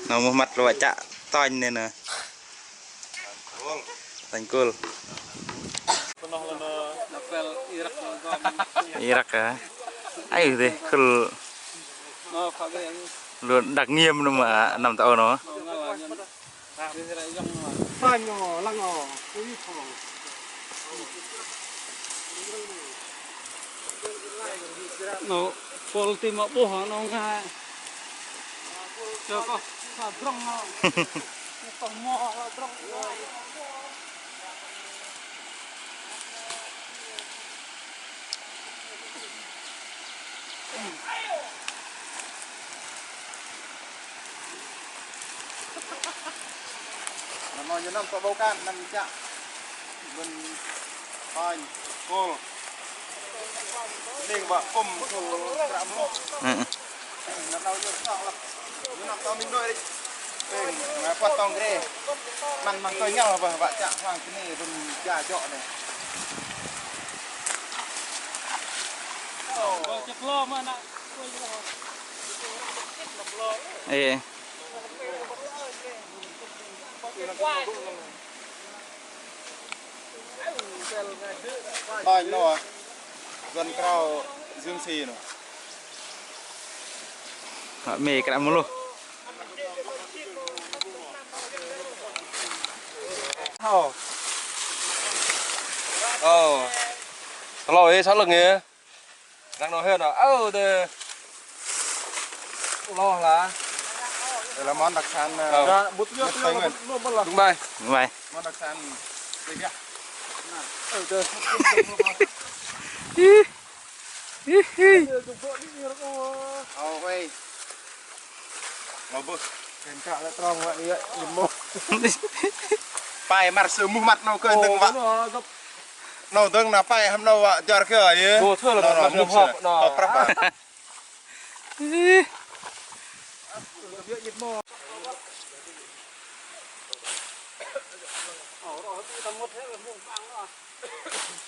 nó một mặt rồi chạ toanh nên nè thành cool Iraq à ấy thì cool luôn đặc nghiêm luôn mà nằm tàu nó nó politi mà bố họ nó ngay cho có phải brong nó còn mò là brong nó như năm có bầu can năm chạm bên phai cô nên vợ cùng cô làm luôn nó đâu như sao là nó nằm to mình đôi đi mà quạt tòng cái này mặn mặn tới nhau là vợ chạm hoàng cái này bên già trọ này chụp lo mà nè ê thôi nó gần cao dương xì nữa mì cái đám luôn lo ấy sao lực nghe đang nói hơn là thì lo là đây là món đặc sản đúng đây vậy món đặc sản đây kìa quay ngồi bự kèm cả lại tròn vậy vậy phải mặt sớm mu mặt nào cười từng vặn nào từng là phải ham nào ạ chờ cái ấy đồ thưa là mặt đường họp họp rắp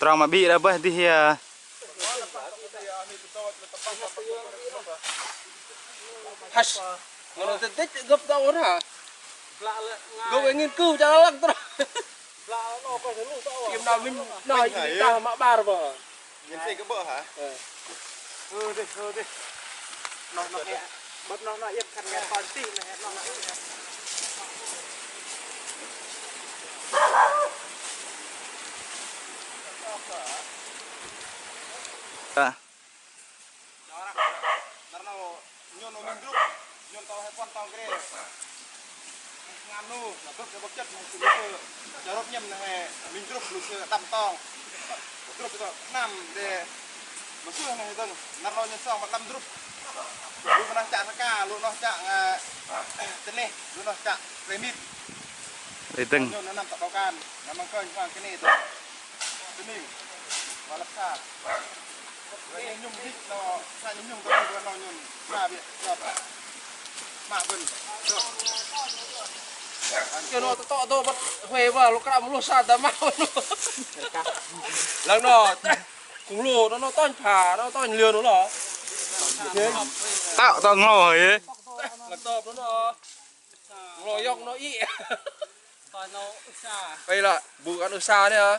tròn mà bị đã bớt thì hash nó tích gấp đâu đó hả gấp về nghiên cứu cho nó lăng tôi kiếm nào mình nói ta mã ba rồi nhìn thấy cái bờ hả đi nó nghe bớt nó yên khăn nghe toàn tin này nó nó mình rút nhon tàu hay quan tàu cái ngam nu là cướp cái bậc chất này từ bây giờ rốt nhầm này mình rút lục đâm tàu rút cái nằm để mà xưa này dần nằm lo nhân sau mà đâm rút luôn nó chạm ca luôn nó chạm tên này luôn nó chạm remit để từng nhon nó nằm tại bao can nó mang cơn sang cái này rồi cái mình và lắp xa cái nhung thích nó sai nhung cái nó nhung xa biệt mạ vần cái nó to bắt huề vào nó làm lúa sạt tao mau lần đó cũng lúa nó to phà nó to lừa nó là tạo to ngồi ấy lần to nó ngồi dọc nó ý đây là bù ăn được xa đấy hả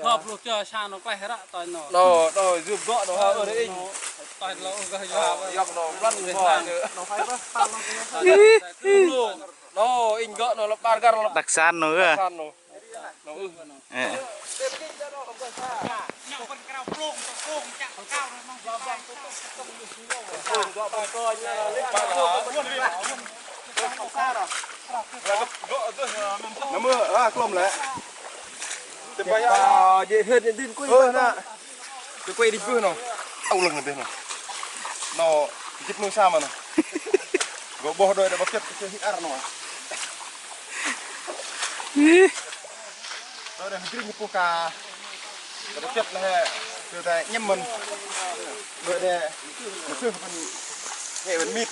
khớp luôn cho xa nó quay hết ạ toàn nó dùm gọ nó ở đấy toàn nó dọc nó lăn người ta nó phải bắt nó in gọ nó là ba gar nó đặc sản nữa à san nó nhau con cao plong chạm cao rồi mong gió vàng nó mưa clom lại tiếp bây giờ hết đến tin quay nè tôi quay đi vừa nào đau lưng rồi bên nào nó chụp nuôi sao mà nè gỗ bò đôi đã bắt chết cái hít ar nó tôi đang kêu một ca đã bắt chết là từ tại nhâm mình đôi đây một xưa phần hệ vấn mít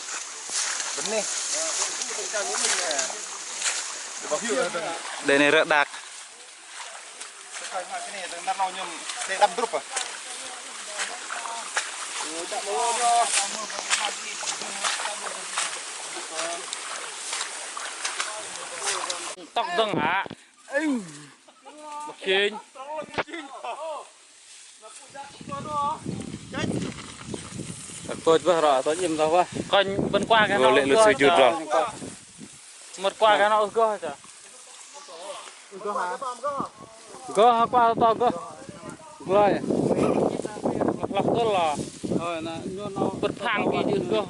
vấn này đây này rợ đặc cái này đang nào nhung để đâm drop à tóc răng hả bọc chinh tôi vừa rồi tôi im rồi coi bên qua cái nó một qua cái nó cơ chả cơ qua to cơ rồi lọc cơ là rồi nè nó bật phang cái gì cơ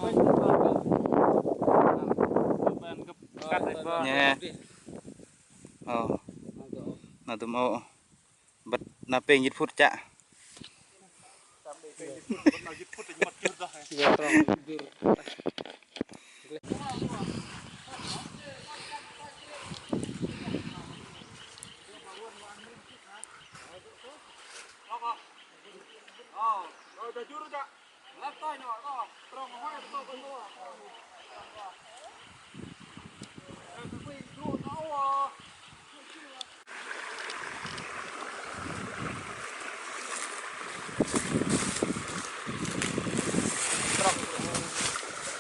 nha nó tụm ô bật nạp pin nhít phút chạ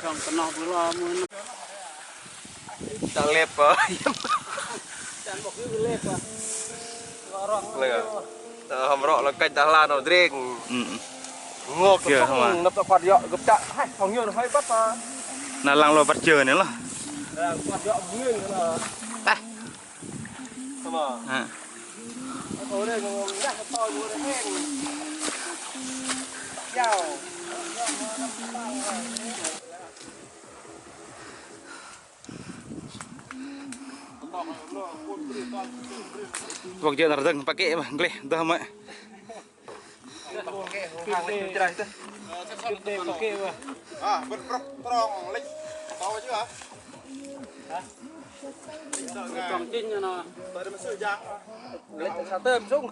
trong cái nó vừa là muốn Chẳng lẹp rồi. chẳng một cái lẹp à Hầm rọ là canh ta la nó riêng. Ngọc Kìa không à. nấp quạt dọ gấp chạ hay phòng nhiều nó hay bắt mà. là lăng lo bắt chờ nữa là Quạt dọ nguyên là ta mà. Thôi đây còn nhắc cái to vô đấy hen. Chào. Waktu dia datang pakai gleh dah mak. À, bật tròn lịch to chứ hả? trong chinh cho nó Tới đây mà sửa giang. lịch sao tôm sung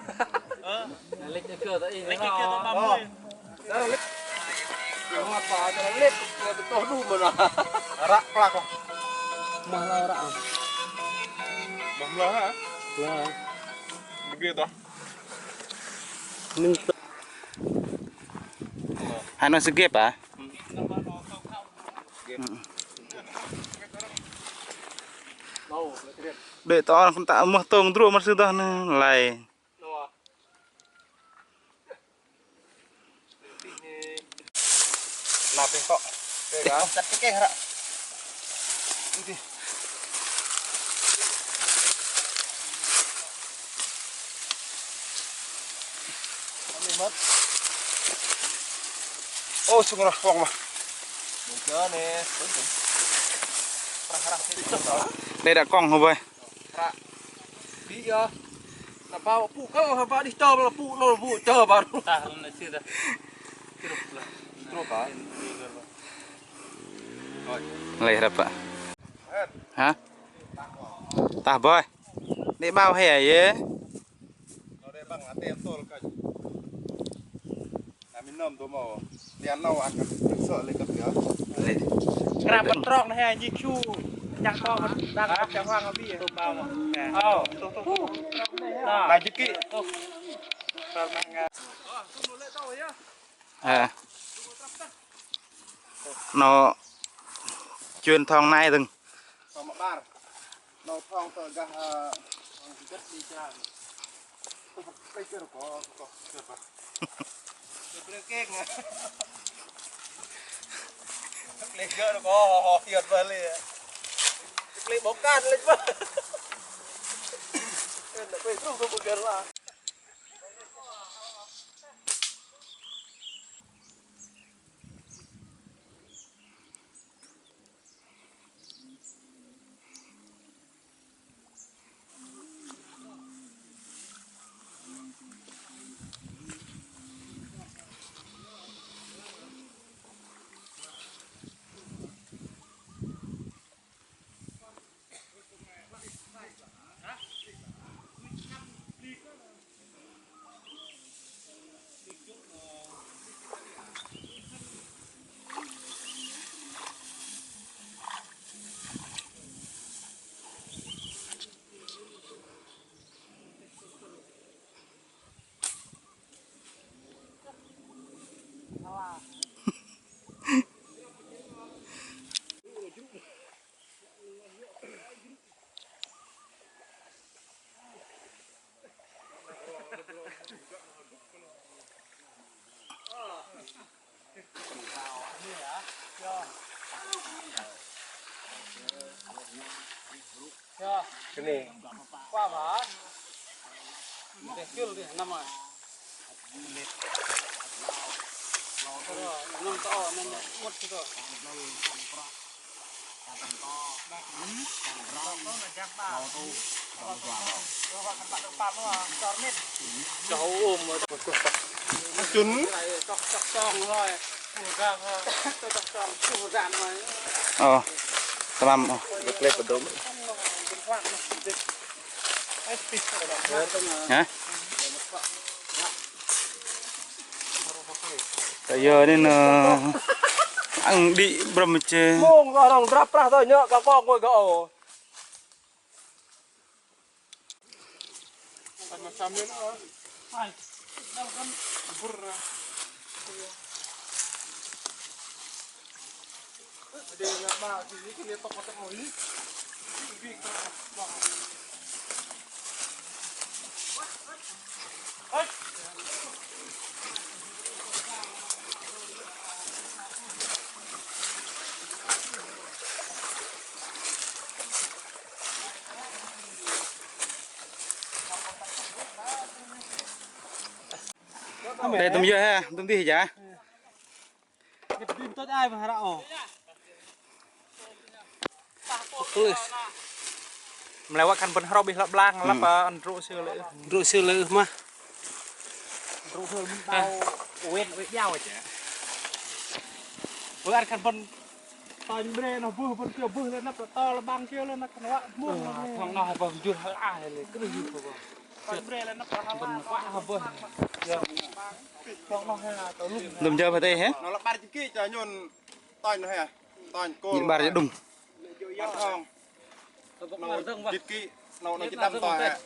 lịch cái cửa tới lịch cái cửa tới 30 Đó là lịch. Kiểu hoa phá cho nó lịch là to đủ mà nó. Rạ plak không? mà là rạ Bấm lo hả? là Kia to. nâng Hai nó skip à? Để to không tạo mưa tông trộm mất sự đó này. Nạp tiền cọ. Kệ chặt cái hả? Đi. Mất. Ô sung rồi phong mà. Đừng chớ nè. Đây đã cong không vậy? Đi giờ. Là bao phụ cơ bao đi chờ là phụ nó vụ chờ bao. ta là chưa được Trộm cả. Lấy ra pak. Hả? Tah boy. Đây bao hè vậy? Nó đây bằng là tem tôi cả. Mình nằm tôi màu đèn nâu ăn sợ lên cặp nữa. Grab bật tròn này như chu chẳng to mà đang chẳng hoang ở bia tôm bao mà Này chứ kỹ. À. Nó chuyên thong nay từng. Sama bar. Nó thong tờ gà chất đi cha. Cái kia có siapa? Cái kek nè. Lên cơ nó có họ thiệt về liền. Lên bóng can lên vợ. Nó phải rung một cái là. cái này qua vả để chưa đi năm rồi năm to nên mất rồi cháu ôm mà chun chọc xong rồi chọc xong chưa dàn rồi tamam lep betul hả bây giờ nên ăn đi bầm chê mông ra đồng ráp ra thôi nhớ các con ngồi gõ macam ni dia nak bah sini kita tok tok ni đây tôm dưa ha tôm gì vậy tim tốt ai mà rạo melewatkan pun robih lap lang lap ruk sơ lư mà ruk sơ bao quên nhau vậy với ăn khăn pun tỏi bre nó vừa pun kiểu vừa lên nó to là băng kia lên nó nó mua thằng nào vào chưa hơi aiเลยcứ đi vào tỏi bre lên nó pun quá vừa thằng nào hay là tỏi lúc tôm dưa phải đây hết nó là ba chục ký cho nhon tỏi nữa hả tỏi cô nhìn ba đùng bắt thong nó chục ký nó chỉ đâm tỏi hả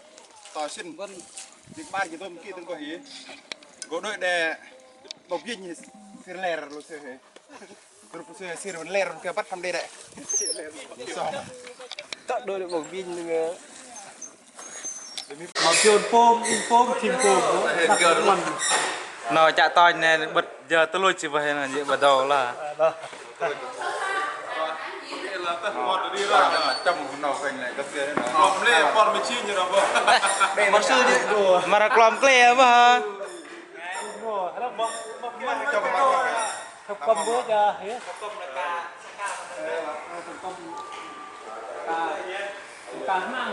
tỏi xin chục ba chỉ tôm ký từng có hí có đôi đè bọc dinh thì lẻ rồi sơ hề rồi sơ sơ rồi lẻ rồi kia bắt thăm đây đấy tận đôi bọc pin nữa mà kêu pom chim pom nó chạ tỏi này bật giờ tôi lôi chỉ về là gì bắt đầu là đi ra trong nào thành này cái kia đấy nó lên con mới chi như nào vậy một sư chứ mà là còm clea mà hả không cầm bữa giờ hết cầm cá mang